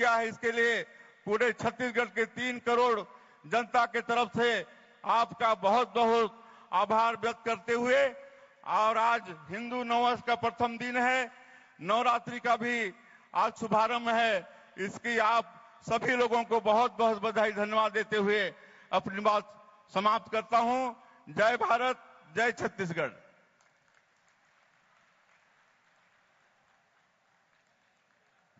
क्या है, इसके लिए पूरे छत्तीसगढ़ के 3 करोड़ जनता के तरफ से आपका बहुत बहुत आभार व्यक्त करते हुए, और आज हिंदू नववर्ष का प्रथम दिन है, नवरात्रि का भी आज शुभारंभ है। इसकी आप सभी लोगों को बहुत बहुत बधाई धन्यवाद देते हुए अपनी बात समाप्त करता हूं। जय भारत, जय छत्तीसगढ़।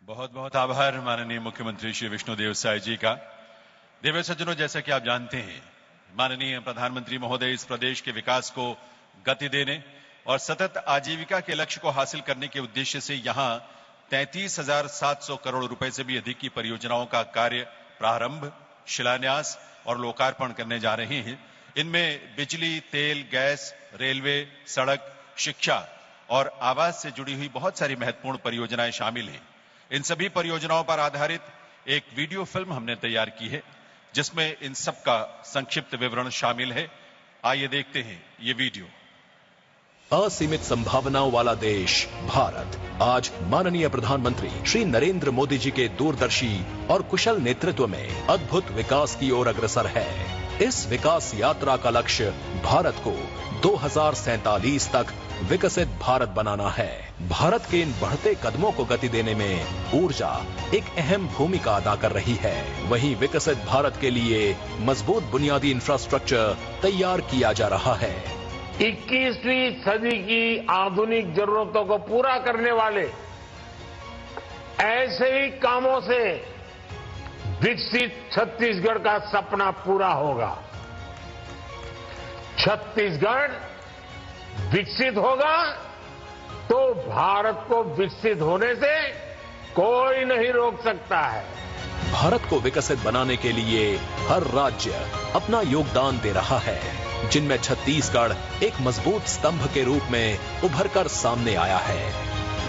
बहुत बहुत आभार माननीय मुख्यमंत्री श्री विष्णुदेव साय जी का। देव सज्जनों, जैसा कि आप जानते हैं, माननीय प्रधानमंत्री महोदय इस प्रदेश के विकास को गति देने और सतत आजीविका के लक्ष्य को हासिल करने के उद्देश्य से यहां 33,700 करोड़ रुपए से भी अधिक की परियोजनाओं का कार्य प्रारंभ, शिलान्यास और लोकार्पण करने जा रहे हैं। इनमें बिजली, तेल, गैस, रेलवे, सड़क, शिक्षा और आवास से जुड़ी हुई बहुत सारी महत्वपूर्ण परियोजनाएं शामिल हैं। इन सभी परियोजनाओं पर आधारित एक वीडियो फिल्म हमने तैयार की है, जिसमें इन सब का संक्षिप्त विवरण शामिल है। आइए देखते हैं ये वीडियो। असीमित संभावनाओं वाला देश भारत आज माननीय प्रधानमंत्री श्री नरेंद्र मोदी जी के दूरदर्शी और कुशल नेतृत्व में अद्भुत विकास की ओर अग्रसर है। इस विकास यात्रा का लक्ष्य भारत को 2047 तक विकसित भारत बनाना है। भारत के इन बढ़ते कदमों को गति देने में ऊर्जा एक अहम भूमिका अदा कर रही है। वहीं विकसित भारत के लिए मजबूत बुनियादी इंफ्रास्ट्रक्चर तैयार किया जा रहा है। 21वीं सदी की आधुनिक जरूरतों को पूरा करने वाले ऐसे ही कामों से विकसित छत्तीसगढ़ का सपना पूरा होगा। छत्तीसगढ़ विकसित होगा तो भारत को विकसित होने से कोई नहीं रोक सकता है। भारत को विकसित बनाने के लिए हर राज्य अपना योगदान दे रहा है, जिनमें छत्तीसगढ़ एक मजबूत स्तंभ के रूप में उभरकर सामने आया है।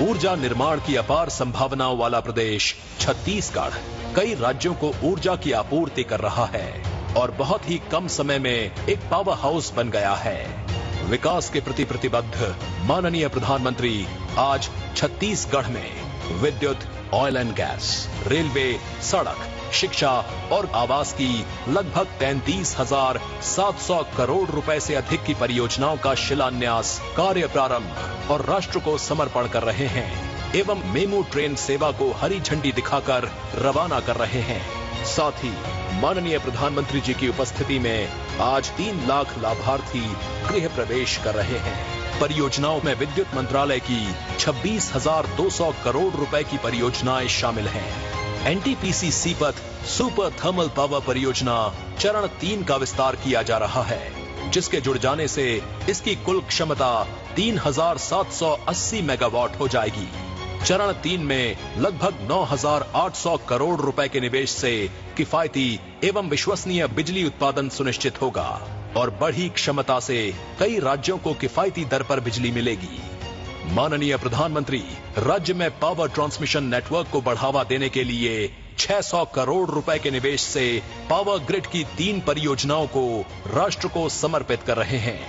ऊर्जा निर्माण की अपार संभावनाओं वाला प्रदेश छत्तीसगढ़ कई राज्यों को ऊर्जा की आपूर्ति कर रहा है और बहुत ही कम समय में एक पावर हाउस बन गया है। विकास के प्रति प्रतिबद्ध माननीय प्रधानमंत्री आज छत्तीसगढ़ में विद्युत, ऑयल एंड गैस, रेलवे, सड़क, शिक्षा और आवास की लगभग 33,700 करोड़ रुपए से अधिक की परियोजनाओं का शिलान्यास, कार्य प्रारंभ और राष्ट्र को समर्पण कर रहे हैं एवं मेमू ट्रेन सेवा को हरी झंडी दिखाकर रवाना कर रहे हैं। साथ ही माननीय प्रधानमंत्री जी की उपस्थिति में आज 3 लाख लाभार्थी गृह प्रवेश कर रहे हैं। परियोजनाओं में विद्युत मंत्रालय की 26,200 करोड़ रुपए की परियोजनाएं शामिल हैं। NTPC Sipat super thermal power परियोजना चरण 3 का विस्तार किया जा रहा है, जिसके जुड़ जाने से इसकी कुल क्षमता 3,780 मेगावाट हो जाएगी। चरण 3 में लगभग 9,800 करोड़ रुपए के निवेश से किफायती एवं विश्वसनीय बिजली उत्पादन सुनिश्चित होगा और बढ़ी क्षमता से कई राज्यों को किफायती दर पर बिजली मिलेगी। माननीय प्रधानमंत्री राज्य में पावर ट्रांसमिशन नेटवर्क को बढ़ावा देने के लिए 600 करोड़ रुपए के निवेश से पावर ग्रिड की 3 परियोजनाओं को राष्ट्र को समर्पित कर रहे हैं।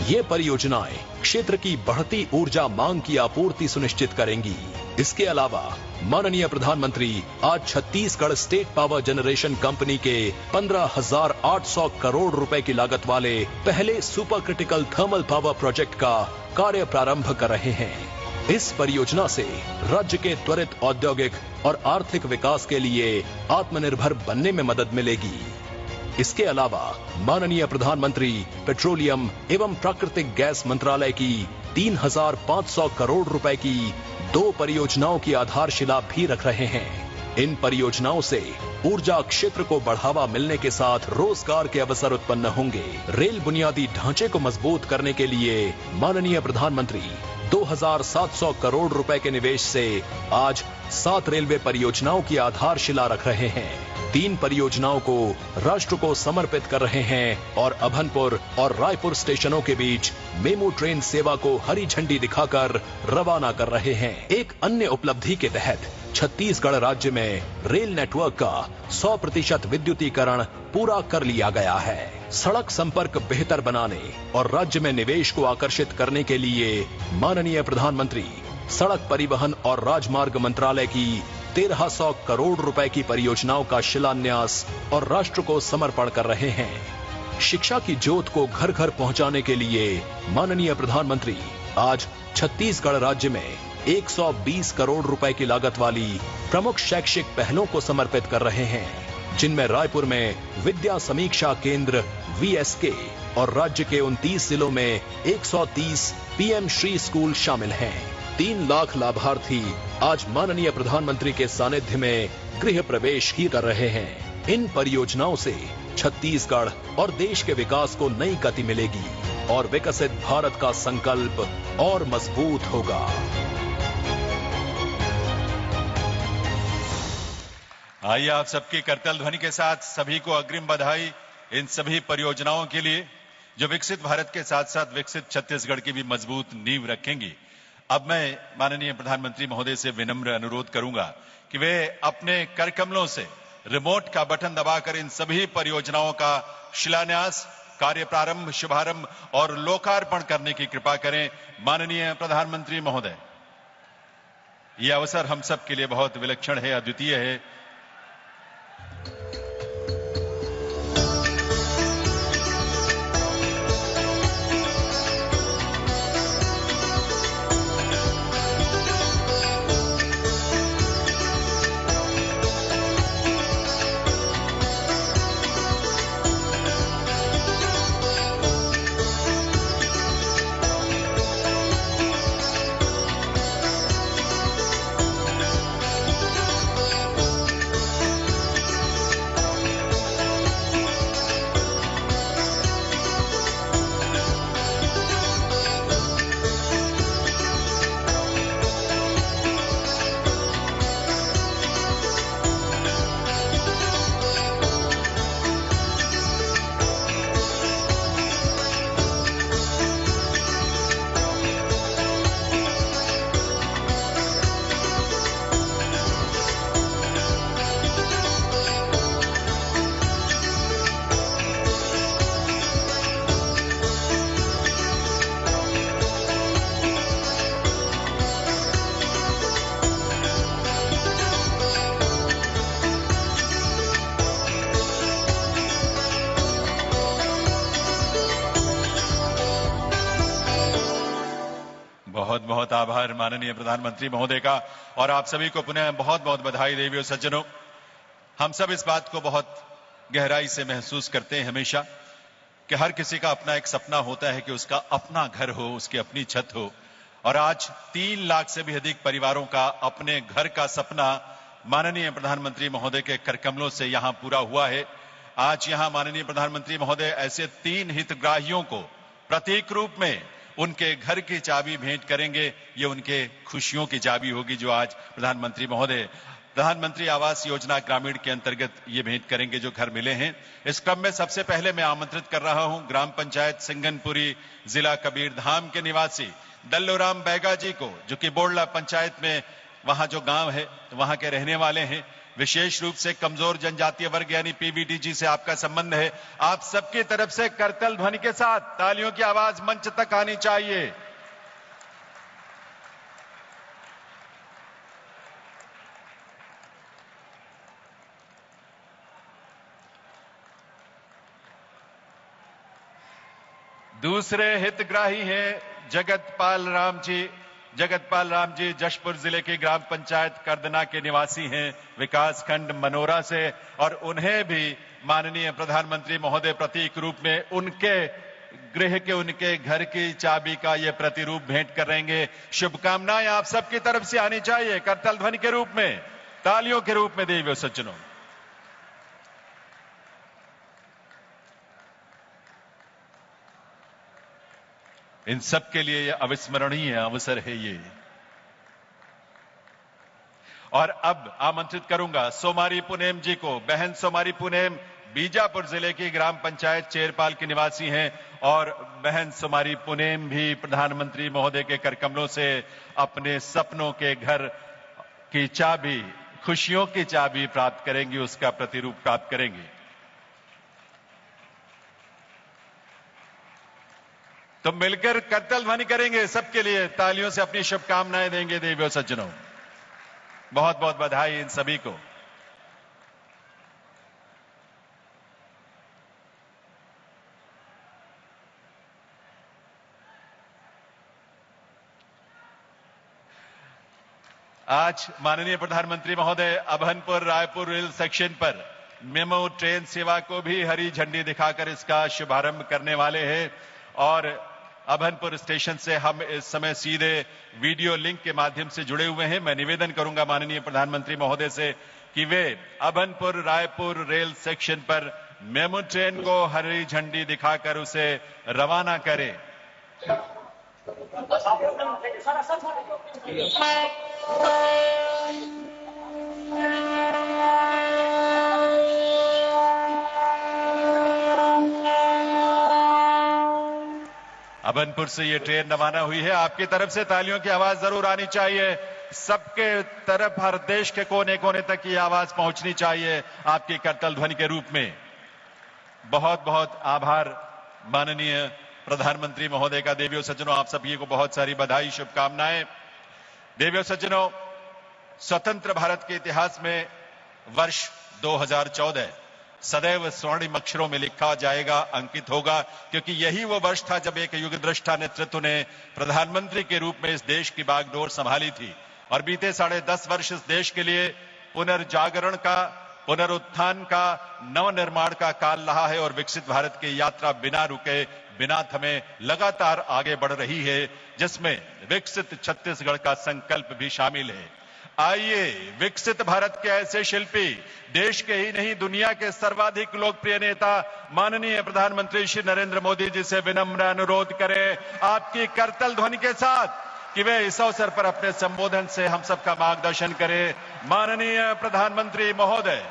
ये परियोजनाएं क्षेत्र की बढ़ती ऊर्जा मांग की आपूर्ति सुनिश्चित करेंगी। इसके अलावा माननीय प्रधानमंत्री आज Chhattisgarh state power generation company के 15,800 करोड़ रुपए की लागत वाले पहले super critical thermal power project का कार्य प्रारंभ कर रहे हैं। इस परियोजना से राज्य के त्वरित औद्योगिक और आर्थिक विकास के लिए आत्मनिर्भर बनने में मदद मिलेगी। इसके अलावा माननीय प्रधानमंत्री पेट्रोलियम एवं प्राकृतिक गैस मंत्रालय की 3,500 करोड़ रुपए की 2 परियोजनाओं की आधारशिला भी रख रहे हैं। इन परियोजनाओं से ऊर्जा क्षेत्र को बढ़ावा मिलने के साथ रोजगार के अवसर उत्पन्न होंगे। रेल बुनियादी ढांचे को मजबूत करने के लिए माननीय प्रधानमंत्री 2,700 करोड़ रुपए के निवेश से आज 7 रेलवे परियोजनाओं की आधारशिला रख रहे हैं। 3 परियोजनाओं को राष्ट्र को समर्पित कर रहे हैं और अभनपुर और रायपुर स्टेशनों के बीच मेमू ट्रेन सेवा को हरी झंडी दिखाकर रवाना कर रहे हैं। एक अन्य उपलब्धि के तहत छत्तीसगढ़ राज्य में रेल नेटवर्क का 100% विद्युतीकरण पूरा कर लिया गया है। सड़क संपर्क बेहतर बनाने और राज्य में निवेश को आकर्षित करने के लिए माननीय प्रधानमंत्री सड़क परिवहन और राजमार्ग मंत्रालय की 1300 करोड़ रुपए की परियोजनाओं का शिलान्यास और राष्ट्र को समर्पण कर रहे हैं। शिक्षा की ज्योत को घर घर पहुंचाने के लिए माननीय प्रधानमंत्री आज छत्तीसगढ़ राज्य में 120 करोड़ रुपए की लागत वाली प्रमुख शैक्षिक पहलों को समर्पित कर रहे हैं, जिनमें रायपुर में विद्या समीक्षा केंद्र VSK और राज्य के 29 जिलों में 130 PM श्री स्कूल शामिल हैं। 3 लाख लाभार्थी आज माननीय प्रधानमंत्री के सानिध्य में गृह प्रवेश ही कर रहे हैं। इन परियोजनाओं से छत्तीसगढ़ और देश के विकास को नई गति मिलेगी और विकसित भारत का संकल्प और मजबूत होगा। आइए आप सबकी करतल ध्वनि के साथ सभी को अग्रिम बधाई इन सभी परियोजनाओं के लिए जो विकसित भारत के साथ साथ विकसित छत्तीसगढ़ की भी मजबूत नींव रखेंगी। अब मैं माननीय प्रधानमंत्री महोदय से विनम्र अनुरोध करूंगा कि वे अपने कर कमलों से रिमोट का बटन दबाकर इन सभी परियोजनाओं का शिलान्यास, कार्य प्रारंभ, शुभारंभ और लोकार्पण करने की कृपा करें। माननीय प्रधानमंत्री महोदय, यह अवसर हम सब के लिए बहुत विलक्षण है, अद्वितीय है। बहुत बहुत आभार माननीय प्रधानमंत्री महोदय का और आप सभी को पुनः बहुत बहुत बधाई। देवियों सज्जनों, हम सब इस बात को बहुत गहराई से महसूस करते हैं हमेशा कि हर किसी का अपना एक सपना होता है कि उसका अपना घर हो, उसकी अपनी छत हो। और आज 3 लाख से भी अधिक परिवारों का अपने घर का सपना माननीय प्रधानमंत्री महोदय के करकमलों से यहां पूरा हुआ है। आज यहां माननीय प्रधानमंत्री महोदय ऐसे 3 हितग्राहियों को प्रतीक रूप में उनके घर की चाबी भेंट करेंगे। ये उनके खुशियों की चाबी होगी जो आज प्रधानमंत्री महोदय प्रधानमंत्री आवास योजना ग्रामीण के अंतर्गत ये भेंट करेंगे जो घर मिले हैं। इस क्रम में सबसे पहले मैं आमंत्रित कर रहा हूं ग्राम पंचायत सिंगनपुरी, जिला कबीरधाम के निवासी दल्लूराम बैगा जी को, जो कि बोड़ला पंचायत में वहां जो गांव है वहां के रहने वाले हैं। विशेष रूप से कमजोर जनजातीय वर्ग यानी PBDG से आपका संबंध है। आप सबकी तरफ से करतल ध्वनि के साथ तालियों की आवाज मंच तक आनी चाहिए। दूसरे हितग्राही हैं जगतपाल राम जी जशपुर जिले की ग्राम पंचायत करदना के निवासी हैं, विकास खंड मनोरा से, और उन्हें भी माननीय प्रधानमंत्री महोदय प्रतीक रूप में उनके गृह के, उनके घर की चाबी का ये प्रतिरूप भेंट करेंगे। शुभकामनाएं आप सबकी तरफ से आनी चाहिए करतल ध्वनि के रूप में, तालियों के रूप में। देवियों सज्जनों, इन सब के लिए यह अविस्मरणीय अवसर है ये। और अब आमंत्रित करूंगा सोमारी पुनेम जी को। बहन सोमारी पुनेम बीजापुर जिले की ग्राम पंचायत चेरपाल की निवासी हैं और बहन सोमारी पुनेम भी प्रधानमंत्री महोदय के करकमलों से अपने सपनों के घर की चाबी, खुशियों की चाबी प्राप्त करेंगी, उसका प्रतिरूप प्राप्त करेंगी। तो मिलकर करतल ध्वनि करेंगे, सबके लिए तालियों से अपनी शुभकामनाएं देंगे। देवियों सज्जनों, बहुत बहुत बधाई इन सभी को। आज माननीय प्रधानमंत्री महोदय अभनपुर रायपुर रेल सेक्शन पर मेमो ट्रेन सेवा को भी हरी झंडी दिखाकर इसका शुभारंभ करने वाले हैं और अभनपुर स्टेशन से हम इस समय सीधे वीडियो लिंक के माध्यम से जुड़े हुए हैं। मैं निवेदन करूंगा माननीय प्रधानमंत्री महोदय से कि वे अभनपुर रायपुर रेल सेक्शन पर मेमो ट्रेन को हरी झंडी दिखाकर उसे रवाना करें। अभनपुर से ये ट्रेन रवाना हुई है। आपकी तरफ से तालियों की आवाज जरूर आनी चाहिए। सबके तरफ हर देश के कोने कोने तक ये आवाज पहुंचनी चाहिए आपकी करतल ध्वनि के रूप में। बहुत बहुत आभार माननीय प्रधानमंत्री महोदय का। देवियों सज्जनों, आप सभी को बहुत सारी बधाई, शुभकामनाएं। देवियों सज्जनों, स्वतंत्र भारत के इतिहास में वर्ष 2014 सदैव स्वर्णिम अक्षरों में लिखा जाएगा, अंकित होगा, क्योंकि यही वो वर्ष था जब एक युगदृष्टा नेतृत्व ने प्रधानमंत्री के रूप में इस देश की बागडोर संभाली थी। और बीते 10.5 वर्ष इस देश के लिए पुनर्जागरण का, पुनरुत्थान का, नवनिर्माण का काल रहा है और विकसित भारत की यात्रा बिना रुके, बिना थमे लगातार आगे बढ़ रही है, जिसमें विकसित छत्तीसगढ़ का संकल्प भी शामिल है। आइए विकसित भारत के ऐसे शिल्पी, देश के ही नहीं दुनिया के सर्वाधिक लोकप्रिय नेता माननीय प्रधानमंत्री श्री नरेंद्र मोदी जी से विनम्र अनुरोध करें आपकी करतल ध्वनि के साथ कि वे इस अवसर पर अपने संबोधन से हम सबका मार्गदर्शन करें। माननीय प्रधानमंत्री महोदय।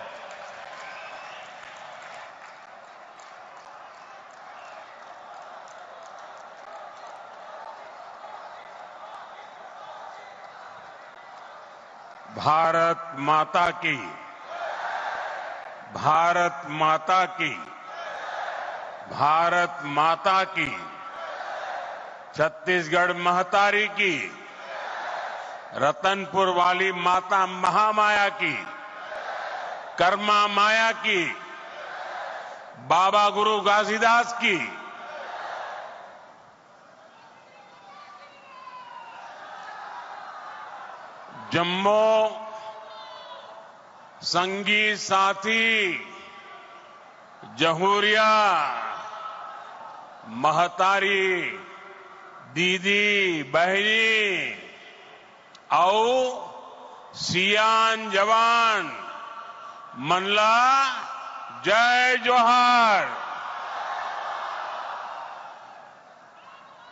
भारत माता की, भारत माता की, भारत माता की, छत्तीसगढ़ महतारी की, रतनपुर वाली माता महामाया की, कर्मा माया की, बाबा गुरु घासीदास की, जम्मू संगी साथी जहूरिया महतारी दीदी बहनी और सियान जवान मनला जय जोहार।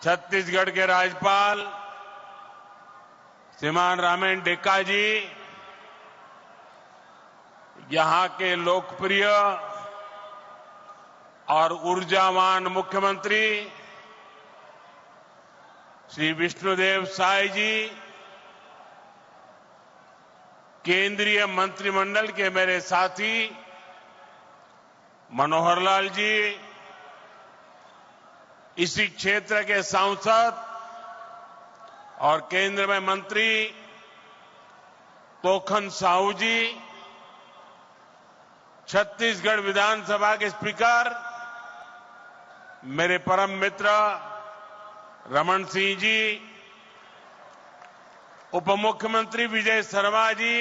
छत्तीसगढ़ के राज्यपाल श्रीमान रामेन डेक्का जी, यहां के लोकप्रिय और ऊर्जावान मुख्यमंत्री श्री विष्णुदेव साय जी, केंद्रीय मंत्रिमंडल के मेरे साथी मनोहर लाल जी, इसी क्षेत्र के सांसद और केंद्र में मंत्री तोखन साहू जी, छत्तीसगढ़ विधानसभा के स्पीकर मेरे परम मित्र रमन सिंह जी, उप मुख्यमंत्री विजय शर्मा जी,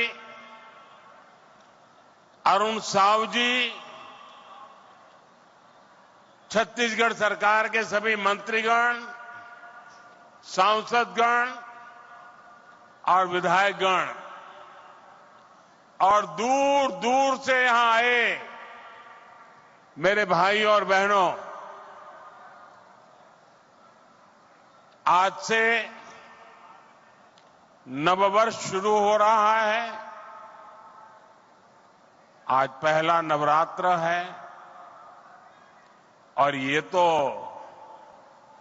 अरुण साव जी, छत्तीसगढ़ सरकार के सभी मंत्रीगण, सांसदगण और विधायकगण और दूर दूर से यहां आए मेरे भाई और बहनों, आज से नववर्ष शुरू हो रहा है। आज पहला नवरात्र है और ये तो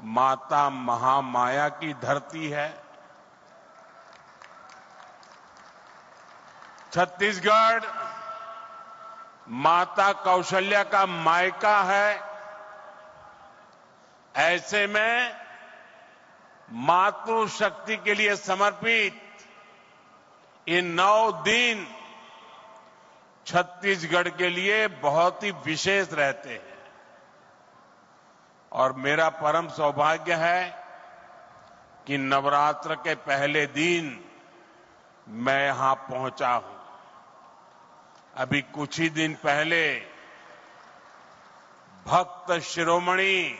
माता महामाया की धरती है। छत्तीसगढ़ माता कौशल्या का मायका है। ऐसे में मातृशक्ति के लिए समर्पित ये 9 दिन छत्तीसगढ़ के लिए बहुत ही विशेष रहते हैं और मेरा परम सौभाग्य है कि नवरात्र के पहले दिन मैं यहां पहुंचा हूं। अभी कुछ ही दिन पहले भक्त शिरोमणि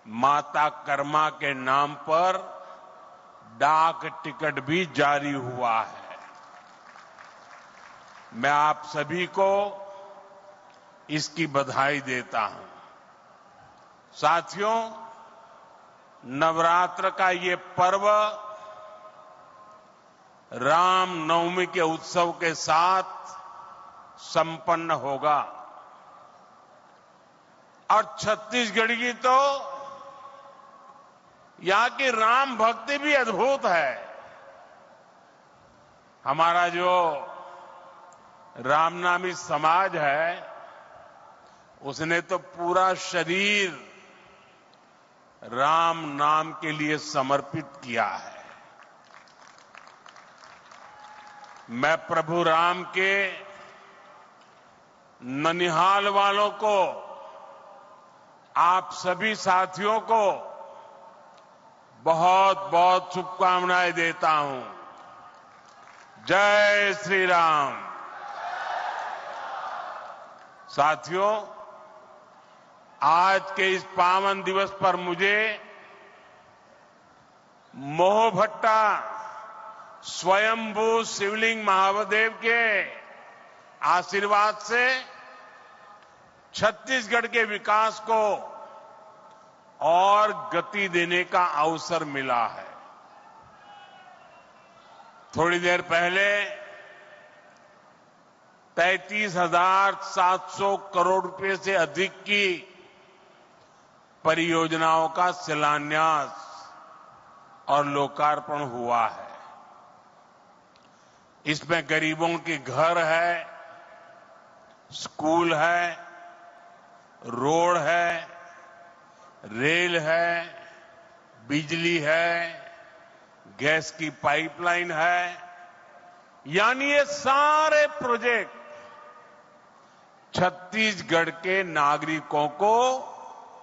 माता कर्मा के नाम पर डाक टिकट भी जारी हुआ है। मैं आप सभी को इसकी बधाई देता हूं। साथियों, नवरात्र का ये पर्व राम नवमी के उत्सव के साथ संपन्न होगा और छत्तीसगढ़ की तो यहां की राम भक्ति भी अद्भुत है। हमारा जो रामनामी समाज है उसने तो पूरा शरीर राम नाम के लिए समर्पित किया है। मैं प्रभु राम के ननिहाल वालों को, आप सभी साथियों को बहुत बहुत शुभकामनाएं देता हूं। जय श्री राम। साथियों, आज के इस पावन दिवस पर मुझे मोहभट्टा स्वयंभू शिवलिंग महादेव के आशीर्वाद से छत्तीसगढ़ के विकास को और गति देने का अवसर मिला है। थोड़ी देर पहले 33,700 करोड़ रुपए से अधिक की परियोजनाओं का शिलान्यास और लोकार्पण हुआ है। इसमें गरीबों के घर है, स्कूल है, रोड है, रेल है, बिजली है, गैस की पाइपलाइन है, यानी ये सारे प्रोजेक्ट छत्तीसगढ़ के नागरिकों को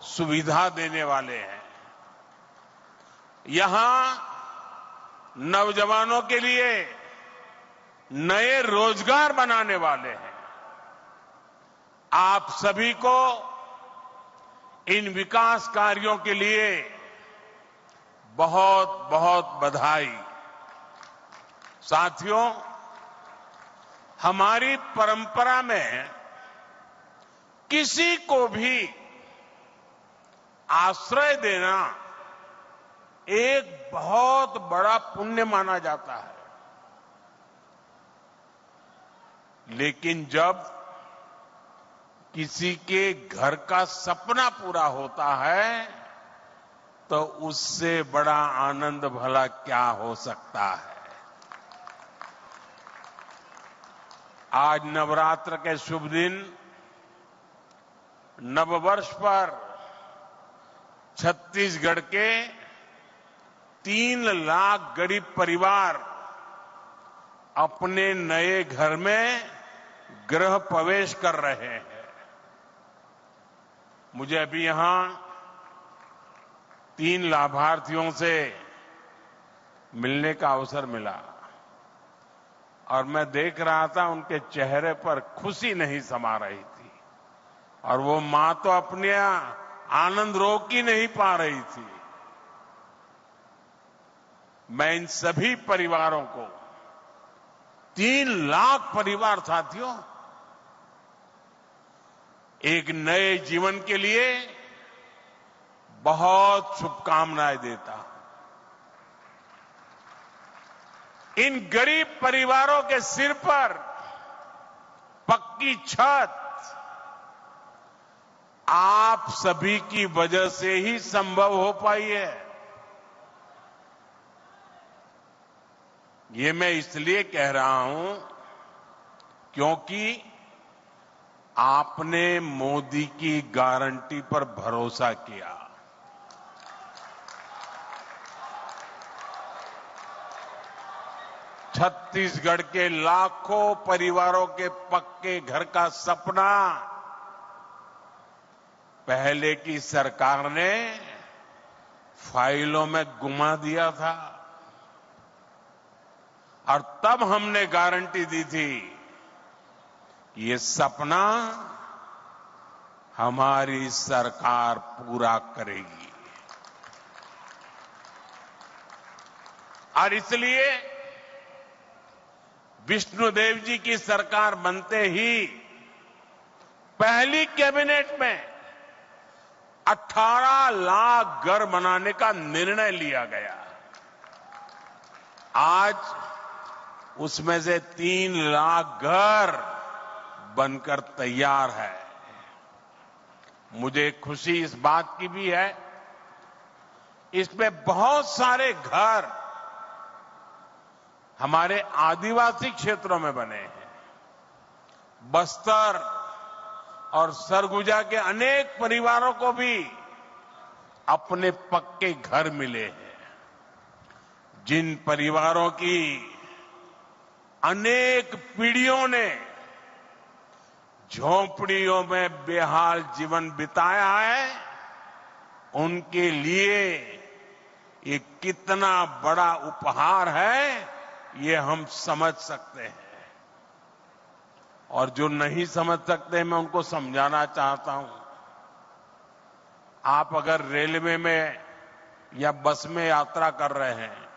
सुविधा देने वाले हैं। यहां नौजवानों के लिए नए रोजगार बनाने वाले हैं। आप सभी को इन विकास कार्यों के लिए बहुत बहुत बधाई। साथियों, हमारी परंपरा में किसी को भी आश्रय देना एक बहुत बड़ा पुण्य माना जाता है। लेकिन जब किसी के घर का सपना पूरा होता है तो उससे बड़ा आनंद भला क्या हो सकता है। आज नवरात्र के शुभ दिन, नववर्ष पर छत्तीसगढ़ के 3 लाख गरीब परिवार अपने नए घर में गृह प्रवेश कर रहे हैं। मुझे अभी यहां 3 लाभार्थियों से मिलने का अवसर मिला और मैं देख रहा था उनके चेहरे पर खुशी नहीं समा रही थी और वो मां तो अपने आनंद रोक ही नहीं पा रही थी। मैं इन सभी परिवारों को, 3 लाख परिवार साथियों, एक नए जीवन के लिए बहुत शुभकामनाएं देता हूं। इन गरीब परिवारों के सिर पर पक्की छत आप सभी की वजह से ही संभव हो पाई है। ये मैं इसलिए कह रहा हूं क्योंकि आपने मोदी की गारंटी पर भरोसा किया। छत्तीसगढ़ के लाखों परिवारों के पक्के घर का सपना पहले की सरकार ने फाइलों में गुमा दिया था और तब हमने गारंटी दी थी कि ये सपना हमारी सरकार पूरा करेगी। और इसलिए विष्णुदेव जी की सरकार बनते ही पहली कैबिनेट में 18 लाख घर बनाने का निर्णय लिया गया। आज उसमें से 3 लाख घर बनकर तैयार है। मुझे खुशी इस बात की भी है, इसमें बहुत सारे घर हमारे आदिवासी क्षेत्रों में बने हैं। बस्तर और सरगुजा के अनेक परिवारों को भी अपने पक्के घर मिले हैं। जिन परिवारों की अनेक पीढ़ियों ने झोंपड़ियों में बेहाल जीवन बिताया है, उनके लिए ये कितना बड़ा उपहार है ये हम समझ सकते हैं। और जो नहीं समझ सकते मैं उनको समझाना चाहता हूं। आप अगर रेलवे में या बस में यात्रा कर रहे हैं,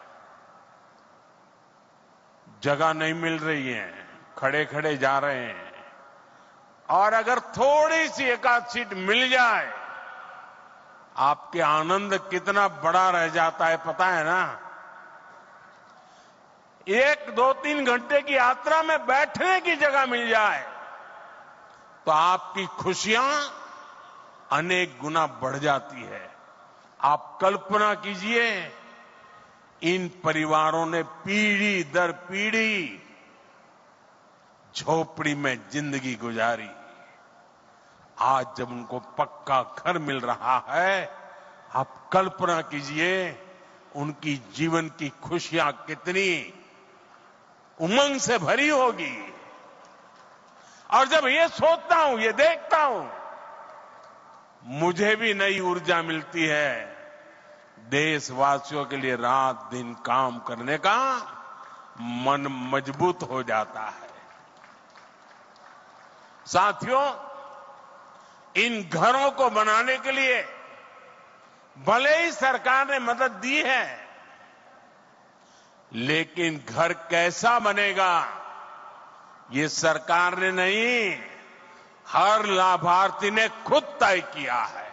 जगह नहीं मिल रही है, खड़े खड़े जा रहे हैं, और अगर थोड़ी सी एकाध सीट मिल जाए, आपके आनंद कितना बड़ा रह जाता है पता है ना। 1, 2, 3 घंटे की यात्रा में बैठने की जगह मिल जाए तो आपकी खुशियां अनेक गुना बढ़ जाती है। आप कल्पना कीजिए, इन परिवारों ने पीढ़ी दर पीढ़ी झोपड़ी में जिंदगी गुजारी। आज जब उनको पक्का घर मिल रहा है, आप कल्पना कीजिए उनकी जीवन की खुशियां कितनी उमंग से भरी होगी। और जब ये सोचता हूं, ये देखता हूं, मुझे भी नई ऊर्जा मिलती है। देशवासियों के लिए रात दिन काम करने का मन मजबूत हो जाता है। साथियों, इन घरों को बनाने के लिए भले ही सरकार ने मदद दी है, लेकिन घर कैसा बनेगा ये सरकार ने नहीं, हर लाभार्थी ने खुद तय किया है।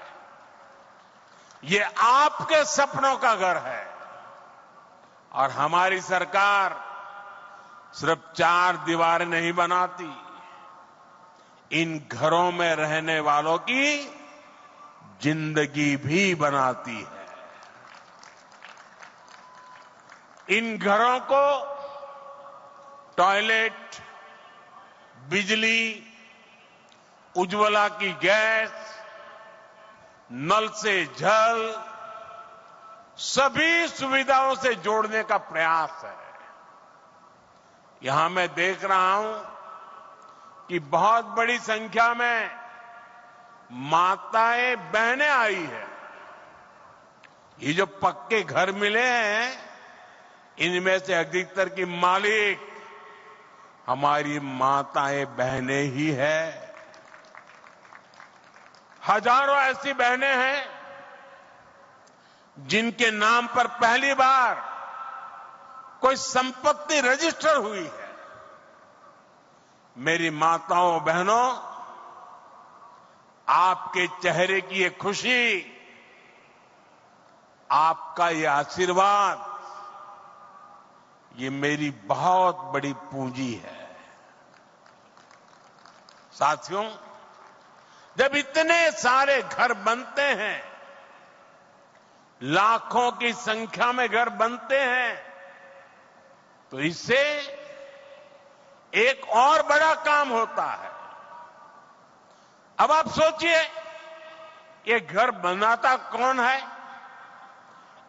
ये आपके सपनों का घर है। और हमारी सरकार सिर्फ 4 दीवारें नहीं बनाती, इन घरों में रहने वालों की जिंदगी भी बनाती है। इन घरों को टॉयलेट, बिजली, उज्ज्वला की गैस, नल से जल, सभी सुविधाओं से जोड़ने का प्रयास है। यहां मैं देख रहा हूं कि बहुत बड़ी संख्या में माताएं बहनें आई है। ये जो पक्के घर मिले हैं, इनमें से अधिकतर की मालिक हमारी माताएं बहनें ही है। हजारों ऐसी बहनें हैं जिनके नाम पर पहली बार कोई संपत्ति रजिस्टर हुई है। मेरी माताओं बहनों, आपके चेहरे की ये खुशी, आपका ये आशीर्वाद, ये मेरी बहुत बड़ी पूंजी है। साथियों, जब इतने सारे घर बनते हैं, लाखों की संख्या में घर बनते हैं, तो इससे एक और बड़ा काम होता है। अब आप सोचिए, ये घर बनाता कौन है?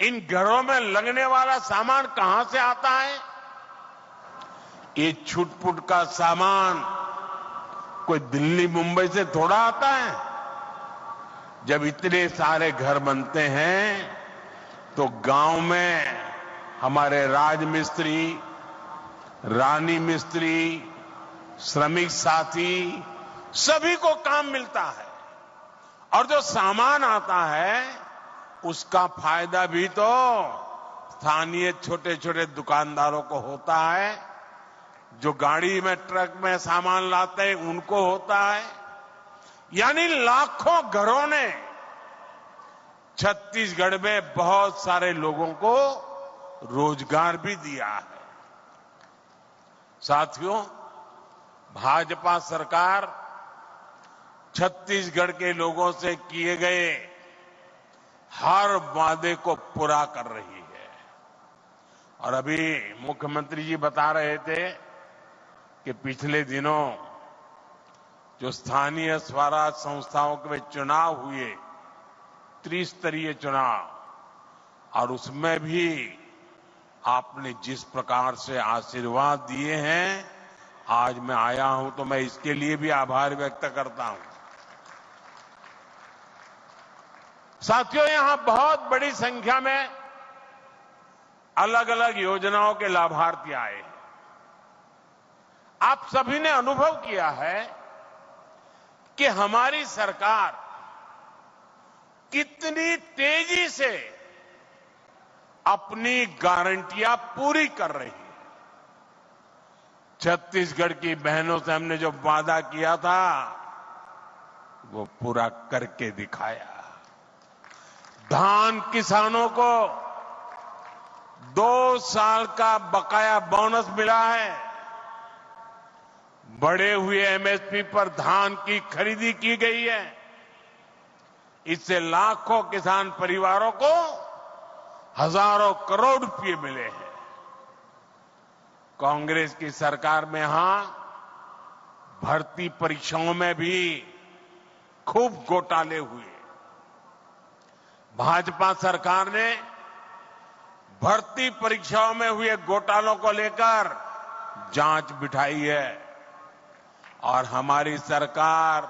इन घरों में लगने वाला सामान कहां से आता है? ये छुटपुट का सामान कोई दिल्ली मुंबई से थोड़ा आता है। जब इतने सारे घर बनते हैं तो गांव में हमारे राजमिस्त्री, रानी मिस्त्री, श्रमिक साथी सभी को काम मिलता है और जो सामान आता है उसका फायदा भी तो स्थानीय छोटे छोटे दुकानदारों को होता है, जो गाड़ी में ट्रक में सामान लाते हैं उनको होता है। यानी लाखों घरों ने छत्तीसगढ़ में बहुत सारे लोगों को रोजगार भी दिया है। साथियों, भाजपा सरकार छत्तीसगढ़ के लोगों से किए गए हर वादे को पूरा कर रही है। और अभी मुख्यमंत्री जी बता रहे थे कि पिछले दिनों जो स्थानीय स्वराज संस्थाओं के चुनाव हुए, त्रिस्तरीय चुनाव, और उसमें भी आपने जिस प्रकार से आशीर्वाद दिए हैं, आज मैं आया हूं तो मैं इसके लिए भी आभार व्यक्त करता हूं। साथियों, यहां बहुत बड़ी संख्या में अलग अलग योजनाओं के लाभार्थी आए हैं। आप सभी ने अनुभव किया है कि हमारी सरकार कितनी तेजी से अपनी गारंटियां पूरी कर रही है। छत्तीसगढ़ की बहनों से हमने जो वादा किया था वो पूरा करके दिखाया। धान किसानों को 2 साल का बकाया बोनस मिला है। बढ़े हुए एमएसपी पर धान की खरीदी की गई है। इससे लाखों किसान परिवारों को हजारों करोड़ रुपए मिले हैं। कांग्रेस की सरकार में यहां भर्ती परीक्षाओं में भी खूब घोटाले हुए। भाजपा सरकार ने भर्ती परीक्षाओं में हुए घोटालों को लेकर जांच बिठाई है और हमारी सरकार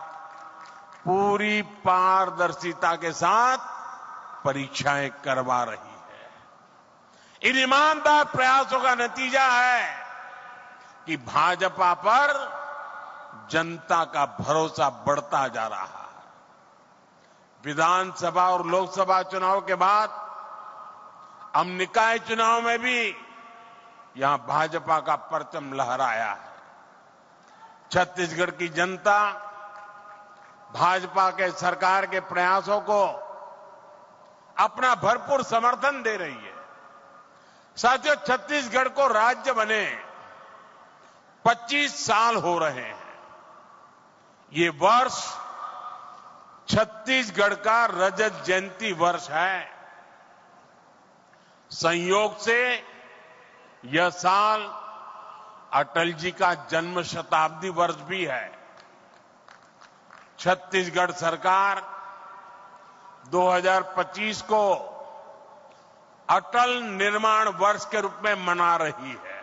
पूरी पारदर्शिता के साथ परीक्षाएं करवा रही है। इन ईमानदार प्रयासों का नतीजा है कि भाजपा पर जनता का भरोसा बढ़ता जा रहा है। विधानसभा और लोकसभा चुनाव के बाद अब निकाय चुनाव में भी यहां भाजपा का परचम लहराया है। छत्तीसगढ़ की जनता भाजपा के सरकार के प्रयासों को अपना भरपूर समर्थन दे रही है। साथियों, छत्तीसगढ़ को राज्य बने 25 साल हो रहे हैं। ये वर्ष छत्तीसगढ़ का रजत जयंती वर्ष है। संयोग से यह साल अटल जी का जन्म शताब्दी वर्ष भी है। छत्तीसगढ़ सरकार 2025 को अटल निर्माण वर्ष के रूप में मना रही है।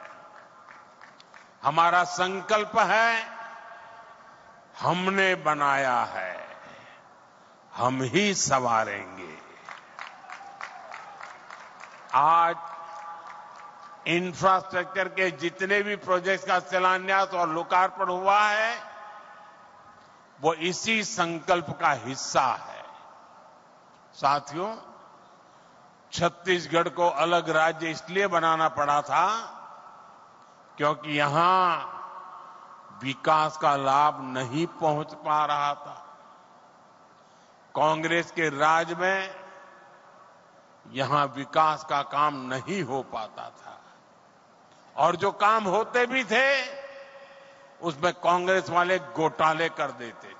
हमारा संकल्प है, हमने बनाया है, हम ही संवारेंगे। आज इंफ्रास्ट्रक्चर के जितने भी प्रोजेक्ट्स का शिलान्यास और लोकार्पण हुआ है वो इसी संकल्प का हिस्सा है। साथियों, छत्तीसगढ़ को अलग राज्य इसलिए बनाना पड़ा था क्योंकि यहां विकास का लाभ नहीं पहुंच पा रहा था। कांग्रेस के राज में यहां विकास का काम नहीं हो पाता था और जो काम होते भी थे उसमें कांग्रेस वाले घोटाले कर देते थे।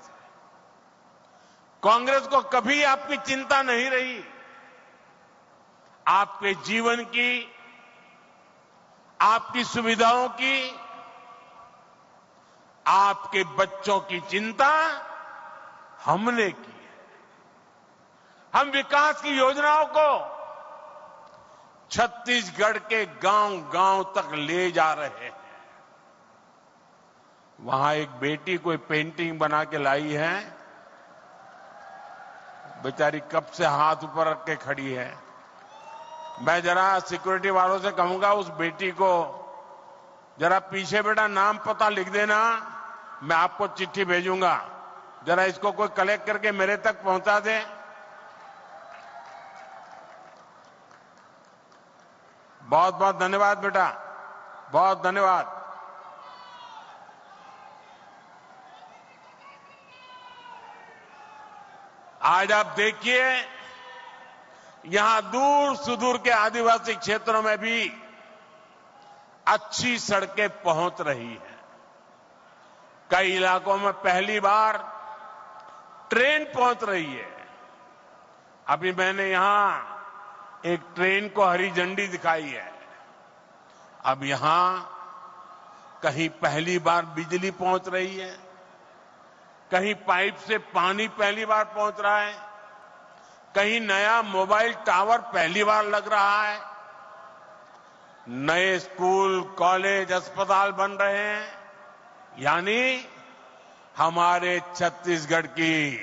कांग्रेस को कभी आपकी चिंता नहीं रही। आपके जीवन की, आपकी सुविधाओं की, आपके बच्चों की चिंता हमने की है। हम विकास की योजनाओं को छत्तीसगढ़ के गांव-गांव तक ले जा रहे हैं। वहां एक बेटी कोई पेंटिंग बना के लाई है, बेचारी कब से हाथ ऊपर रख के खड़ी है। मैं जरा सिक्योरिटी वालों से कहूंगा उस बेटी को जरा पीछे बेटा नाम पता लिख देना, मैं आपको चिट्ठी भेजूंगा, जरा इसको कोई कलेक्ट करके मेरे तक पहुंचा दे। बहुत बहुत धन्यवाद बेटा, बहुत धन्यवाद। आज आप देखिए यहां दूर सुदूर के आदिवासी क्षेत्रों में भी अच्छी सड़कें पहुंच रही हैं। कई इलाकों में पहली बार ट्रेन पहुंच रही है। अभी मैंने यहां एक ट्रेन को हरी झंडी दिखाई है। अब यहां कहीं पहली बार बिजली पहुंच रही है, कहीं पाइप से पानी पहली बार पहुंच रहा है, कहीं नया मोबाइल टावर पहली बार लग रहा है, नए स्कूल, कॉलेज, अस्पताल बन रहे हैं। यानी हमारे छत्तीसगढ़ की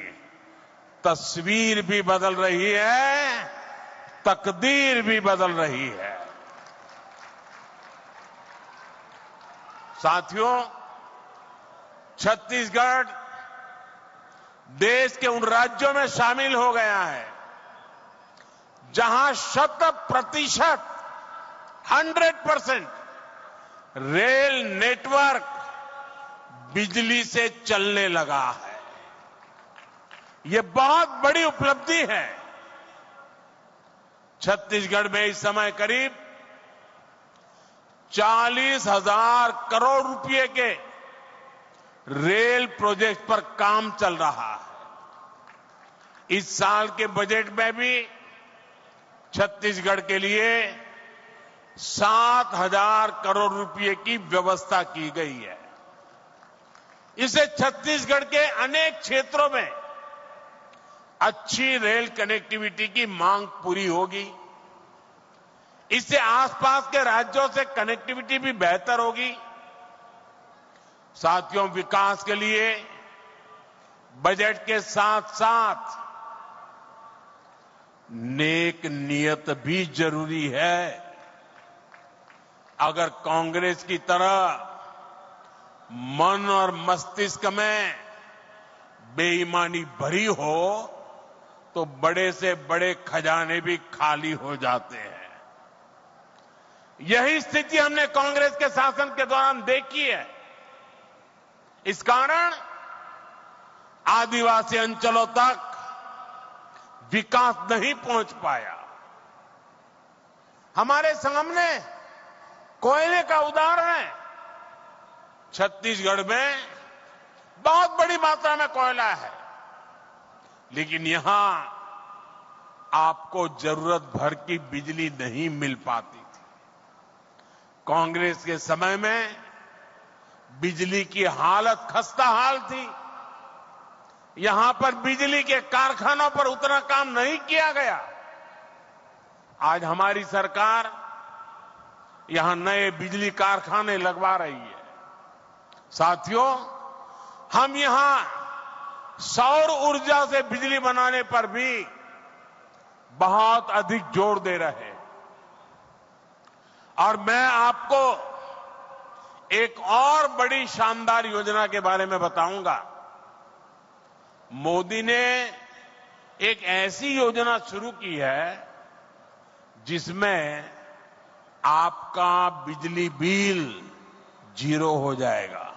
तस्वीर भी बदल रही है, तकदीर भी बदल रही है। साथियों, छत्तीसगढ़ देश के उन राज्यों में शामिल हो गया है जहां 100% 100% रेल नेटवर्क बिजली से चलने लगा है। ये बहुत बड़ी उपलब्धि है। छत्तीसगढ़ में इस समय करीब 40,000 करोड़ रुपए के रेल प्रोजेक्ट पर काम चल रहा है। इस साल के बजट में भी छत्तीसगढ़ के लिए 7,000 करोड़ रुपए की व्यवस्था की गई है। इससे छत्तीसगढ़ के अनेक क्षेत्रों में अच्छी रेल कनेक्टिविटी की मांग पूरी होगी। इससे आसपास के राज्यों से कनेक्टिविटी भी बेहतर होगी। साथियों, विकास के लिए बजट के साथ साथ नेक नियत भी जरूरी है। अगर कांग्रेस की तरह मन और मस्तिष्क में बेईमानी भरी हो तो बड़े से बड़े खजाने भी खाली हो जाते हैं। यही स्थिति हमने कांग्रेस के शासन के दौरान देखी है। इस कारण आदिवासी अंचलों तक विकास नहीं पहुंच पाया। हमारे सामने कोयले का उदाहरण है। छत्तीसगढ़ में बहुत बड़ी मात्रा में कोयला है, लेकिन यहां आपको जरूरत भर की बिजली नहीं मिल पाती थी। कांग्रेस के समय में बिजली की हालत खस्ता हाल थी। यहां पर बिजली के कारखानों पर उतना काम नहीं किया गया। आज हमारी सरकार यहां नए बिजली कारखाने लगवा रही है। साथियों, हम यहां सौर ऊर्जा से बिजली बनाने पर भी बहुत अधिक जोर दे रहे हैं। और मैं आपको एक और बड़ी शानदार योजना के बारे में बताऊंगा। मोदी ने एक ऐसी योजना शुरू की है जिसमें आपका बिजली बिल 0 हो जाएगा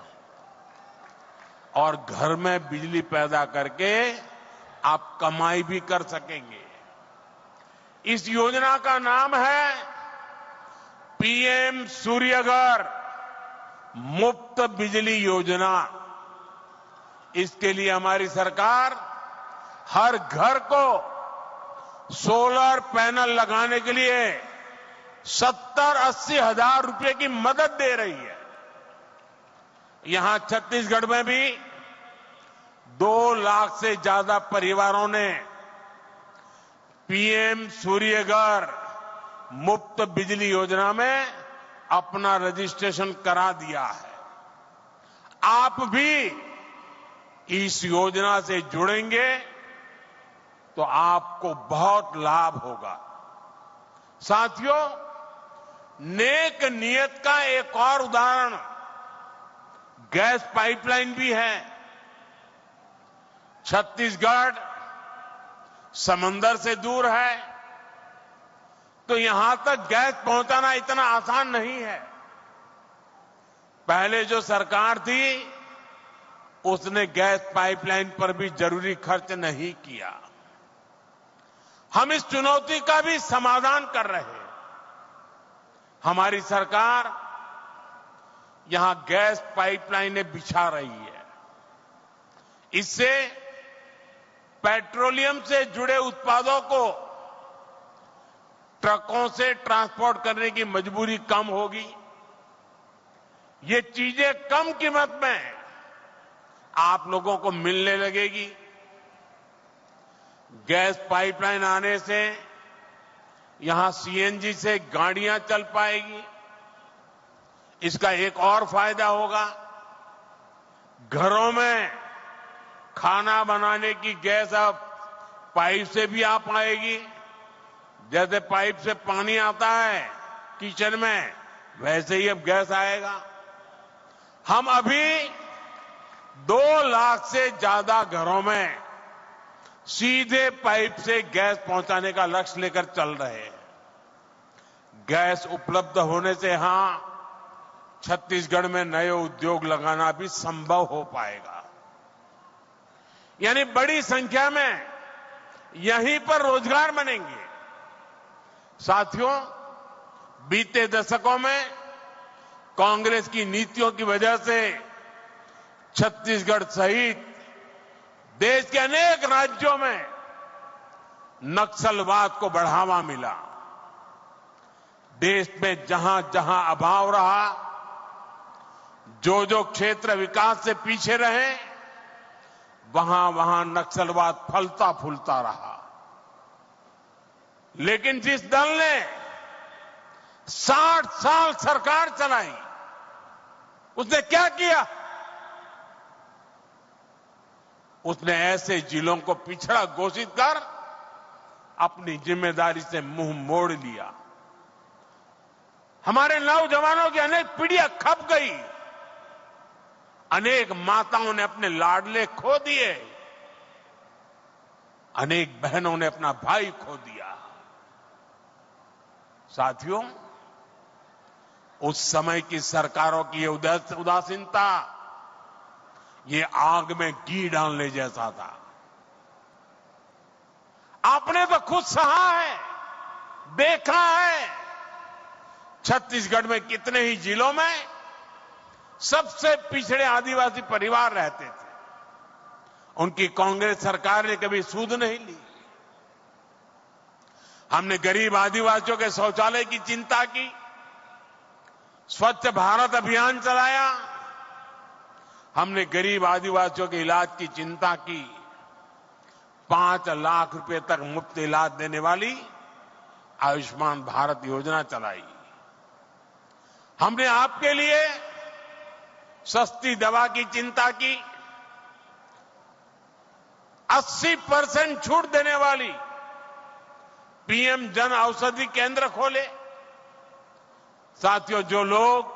और घर में बिजली पैदा करके आप कमाई भी कर सकेंगे। इस योजना का नाम है पीएम सूर्यघर मुफ्त बिजली योजना। इसके लिए हमारी सरकार हर घर को सोलर पैनल लगाने के लिए 70-80 हजार रुपए की मदद दे रही है। यहां छत्तीसगढ़ में भी 2 लाख से ज्यादा परिवारों ने पीएम सूर्यघर मुफ्त बिजली योजना में अपना रजिस्ट्रेशन करा दिया है। आप भी इस योजना से जुड़ेंगे तो आपको बहुत लाभ होगा। साथियों, नेक नियत का एक और उदाहरण गैस पाइपलाइन भी है। छत्तीसगढ़ समंदर से दूर है, तो यहां तक गैस पहुंचाना इतना आसान नहीं है। पहले जो सरकार थी उसने गैस पाइपलाइन पर भी जरूरी खर्च नहीं किया। हम इस चुनौती का भी समाधान कर रहे हैं। हमारी सरकार यहां गैस पाइपलाइनें बिछा रही है। इससे पेट्रोलियम से जुड़े उत्पादों को ट्रकों से ट्रांसपोर्ट करने की मजबूरी कम होगी। ये चीजें कम कीमत में आप लोगों को मिलने लगेगी। गैस पाइपलाइन आने से यहां सीएनजी से गाड़ियां चल पाएगी। इसका एक और फायदा होगा, घरों में खाना बनाने की गैस अब पाइप से भी आ पाएगी। जैसे पाइप से पानी आता है किचन में, वैसे ही अब गैस आएगा। हम अभी 2 लाख से ज्यादा घरों में सीधे पाइप से गैस पहुंचाने का लक्ष्य लेकर चल रहे हैं। गैस उपलब्ध होने से यहां छत्तीसगढ़ में नए उद्योग लगाना भी संभव हो पाएगा। यानी बड़ी संख्या में यहीं पर रोजगार बनेंगे। साथियों, बीते दशकों में कांग्रेस की नीतियों की वजह से छत्तीसगढ़ सहित देश के अनेक राज्यों में नक्सलवाद को बढ़ावा मिला। देश में जहां जहां अभाव रहा, जो क्षेत्र विकास से पीछे रहे, वहां वहां नक्सलवाद फलता फूलता रहा। लेकिन जिस दल ने 60 साल सरकार चलाई, उसने क्या किया? उसने ऐसे जिलों को पिछड़ा घोषित कर अपनी जिम्मेदारी से मुंह मोड़ लिया। हमारे नौजवानों की अनेक पीढ़ियां खप गई। अनेक माताओं ने अपने लाडले खो दिए। अनेक बहनों ने अपना भाई खो दिया। साथियों, उस समय की सरकारों की ये उदासीनता, ये आग में घी डालने जैसा था। आपने तो खुद सहा है, देखा है। छत्तीसगढ़ में कितने ही जिलों में सबसे पिछड़े आदिवासी परिवार रहते थे। उनकी कांग्रेस सरकार ने कभी सूद नहीं ली। हमने गरीब आदिवासियों के शौचालय की चिंता की, स्वच्छ भारत अभियान चलाया। हमने गरीब आदिवासियों के इलाज की चिंता की। 5 लाख रुपए तक मुफ्त इलाज देने वाली आयुष्मान भारत योजना चलाई। हमने आपके लिए सस्ती दवा की चिंता की। 80% छूट देने वाली पीएम जन औषधि केंद्र खोले। साथियों, जो लोग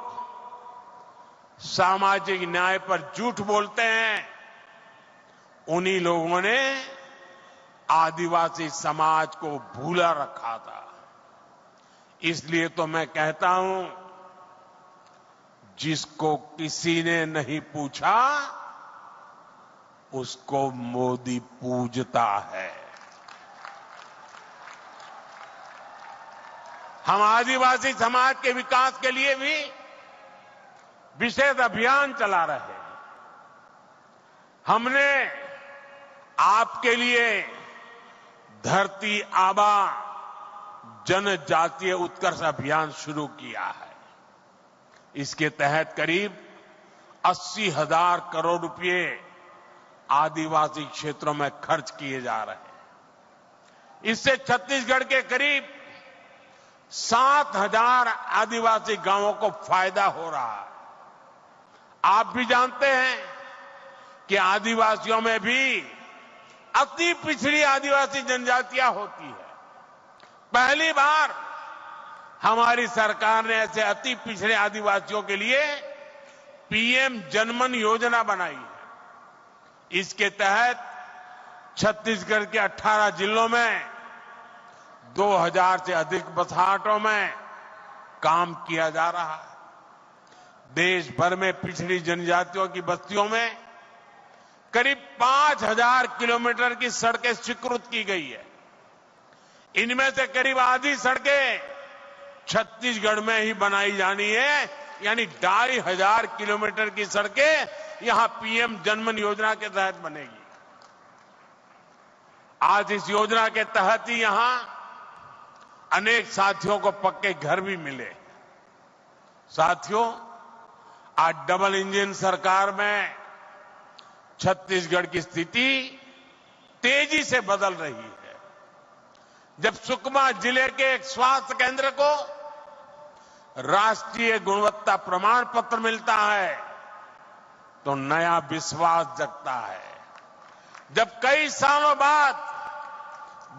सामाजिक न्याय पर झूठ बोलते हैं, उन्हीं लोगों ने आदिवासी समाज को भूला रखा था। इसलिए तो मैं कहता हूं, जिसको किसी ने नहीं पूछा उसको मोदी पूजता है। हम आदिवासी समाज के विकास के लिए भी विशेष अभियान चला रहे हैं। हमने आपके लिए धरती आबा जनजातीय उत्कर्ष अभियान शुरू किया है। इसके तहत करीब 80,000 करोड़ रुपए आदिवासी क्षेत्रों में खर्च किए जा रहे हैं। इससे छत्तीसगढ़ के करीब 7,000 आदिवासी गांवों को फायदा हो रहा है। आप भी जानते हैं कि आदिवासियों में भी अति पिछड़ी आदिवासी जनजातियां होती है। पहली बार हमारी सरकार ने ऐसे अति पिछड़े आदिवासियों के लिए पीएम जनमन योजना बनाई है। इसके तहत छत्तीसगढ़ के 18 जिलों में 2000 से अधिक बसाहटों में काम किया जा रहा है। देश भर में पिछड़ी जनजातियों की बस्तियों में करीब 5000 किलोमीटर की सड़कें स्वीकृत की गई है। इनमें से करीब आधी सड़कें छत्तीसगढ़ में ही बनाई जानी है, यानी 2500 किलोमीटर की सड़कें यहां पीएम जनमन योजना के तहत बनेगी। आज इस योजना के तहत ही यहां अनेक साथियों को पक्के घर भी मिले। साथियों, आज डबल इंजन सरकार में छत्तीसगढ़ की स्थिति तेजी से बदल रही है। जब सुकमा जिले के एक स्वास्थ्य केंद्र को राष्ट्रीय गुणवत्ता प्रमाण पत्र मिलता है तो नया विश्वास जगता है। जब कई सालों बाद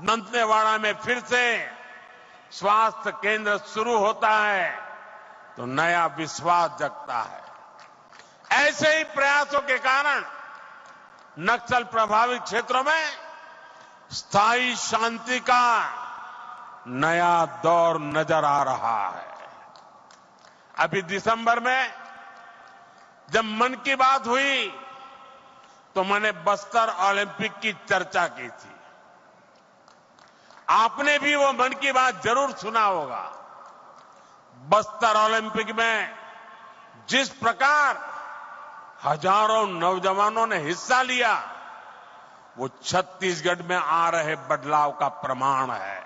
दंतेवाड़ा में फिर से स्वास्थ्य केंद्र शुरू होता है तो नया विश्वास जगता है। ऐसे ही प्रयासों के कारण नक्सल प्रभावित क्षेत्रों में स्थायी शांति का नया दौर नजर आ रहा है। अभी दिसंबर में जब मन की बात हुई तो मैंने बस्तर ओलंपिक की चर्चा की थी। आपने भी वो मन की बात जरूर सुना होगा। बस्तर ओलंपिक में जिस प्रकार हजारों नौजवानों ने हिस्सा लिया, वो छत्तीसगढ़ में आ रहे बदलाव का प्रमाण है।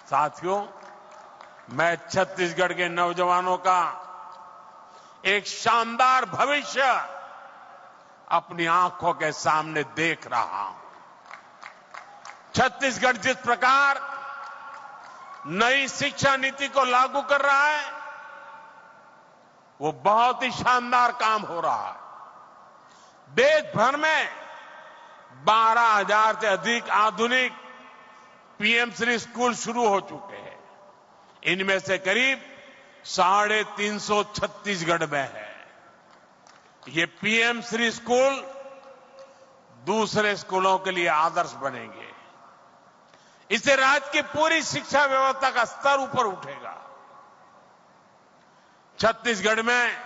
साथियों, मैं छत्तीसगढ़ के नौजवानों का एक शानदार भविष्य अपनी आंखों के सामने देख रहा हूं। छत्तीसगढ़ जिस प्रकार नई शिक्षा नीति को लागू कर रहा है, वो बहुत ही शानदार काम हो रहा है। देश भर में 12,000 से अधिक आधुनिक पीएम श्री स्कूल शुरू हो चुके हैं। इनमें से करीब 350 छत्तीसगढ़ में है। ये पीएम श्री स्कूल दूसरे स्कूलों के लिए आदर्श बनेंगे। इससे राज्य की पूरी शिक्षा व्यवस्था का स्तर ऊपर उठेगा। छत्तीसगढ़ में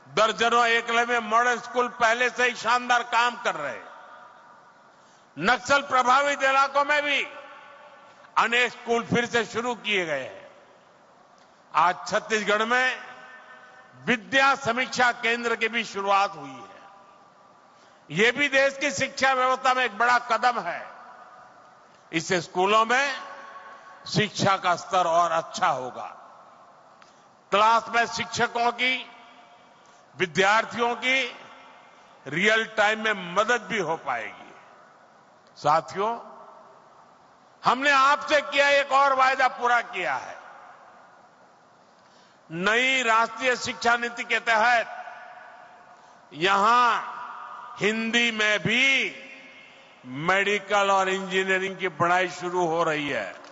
दर्जनों एकलव्य मॉडल स्कूल पहले से ही शानदार काम कर रहे हैं। नक्सल प्रभावित इलाकों में भी अनेक स्कूल फिर से शुरू किए गए हैं। आज छत्तीसगढ़ में विद्या समीक्षा केंद्र की भी शुरुआत हुई है। यह भी देश की शिक्षा व्यवस्था में एक बड़ा कदम है। इससे स्कूलों में शिक्षा का स्तर और अच्छा होगा। क्लास में शिक्षकों की, विद्यार्थियों की रियल टाइम में मदद भी हो पाएगी। साथियों, हमने आपसे किया एक और वायदा पूरा किया है। नई राष्ट्रीय शिक्षा नीति के तहत यहां हिंदी में भी मेडिकल और इंजीनियरिंग की पढ़ाई शुरू हो रही है।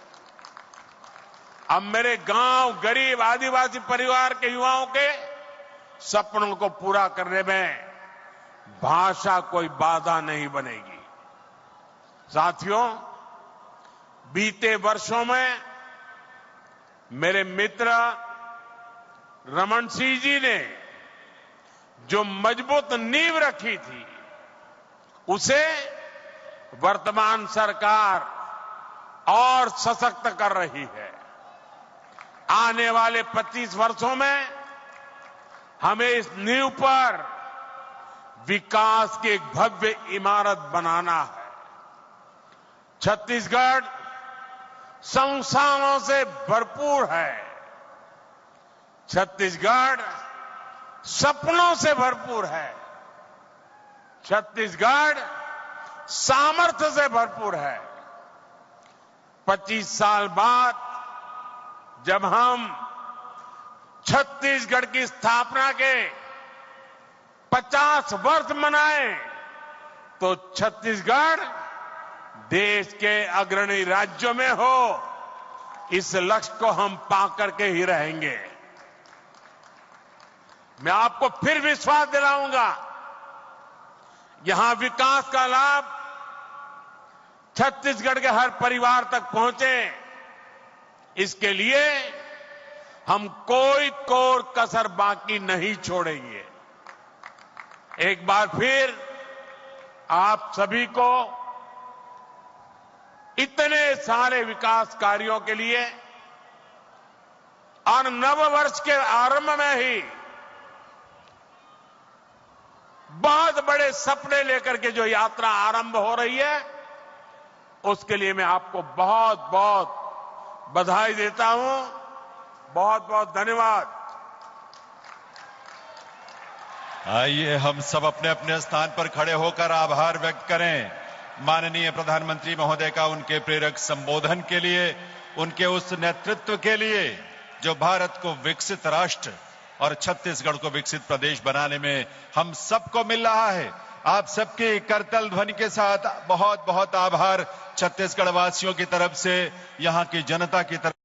अब मेरे गांव, गरीब आदिवासी परिवार के युवाओं के सपनों को पूरा करने में भाषा कोई बाधा नहीं बनेगी। साथियों, बीते वर्षों में मेरे मित्र रमन सिंह जी ने जो मजबूत नींव रखी थी, उसे वर्तमान सरकार और सशक्त कर रही है। आने वाले 25 वर्षों में हमें इस नींव पर विकास की एक भव्य इमारत बनाना है। छत्तीसगढ़ संसाधनों से भरपूर है। छत्तीसगढ़ सपनों से भरपूर है। छत्तीसगढ़ सामर्थ्य से भरपूर है। 25 साल बाद जब हम छत्तीसगढ़ की स्थापना के 50 वर्ष मनाए तो छत्तीसगढ़ देश के अग्रणी राज्यों में हो, इस लक्ष्य को हम पा करके ही रहेंगे। मैं आपको फिर विश्वास दिलाऊंगा, यहां विकास का लाभ छत्तीसगढ़ के हर परिवार तक पहुंचे, इसके लिए हम कोई कोर कसर बाकी नहीं छोड़ेंगे। एक बार फिर आप सभी को इतने सारे विकास कार्यों के लिए और नव वर्ष के आरंभ में ही बहुत बड़े सपने लेकर के जो यात्रा आरंभ हो रही है, उसके लिए मैं आपको बहुत बहुत बधाई देता हूं। बहुत बहुत धन्यवाद। आइए हम सब अपने अपने स्थान पर खड़े होकर आभार व्यक्त करें माननीय प्रधानमंत्री महोदय का उनके प्रेरक संबोधन के लिए, उनके उस नेतृत्व के लिए जो भारत को विकसित राष्ट्र और छत्तीसगढ़ को विकसित प्रदेश बनाने में हम सबको मिल रहा है। आप सबकी करतल ध्वनि के साथ बहुत बहुत आभार छत्तीसगढ़ वासियों की तरफ से, यहां की जनता की तरफ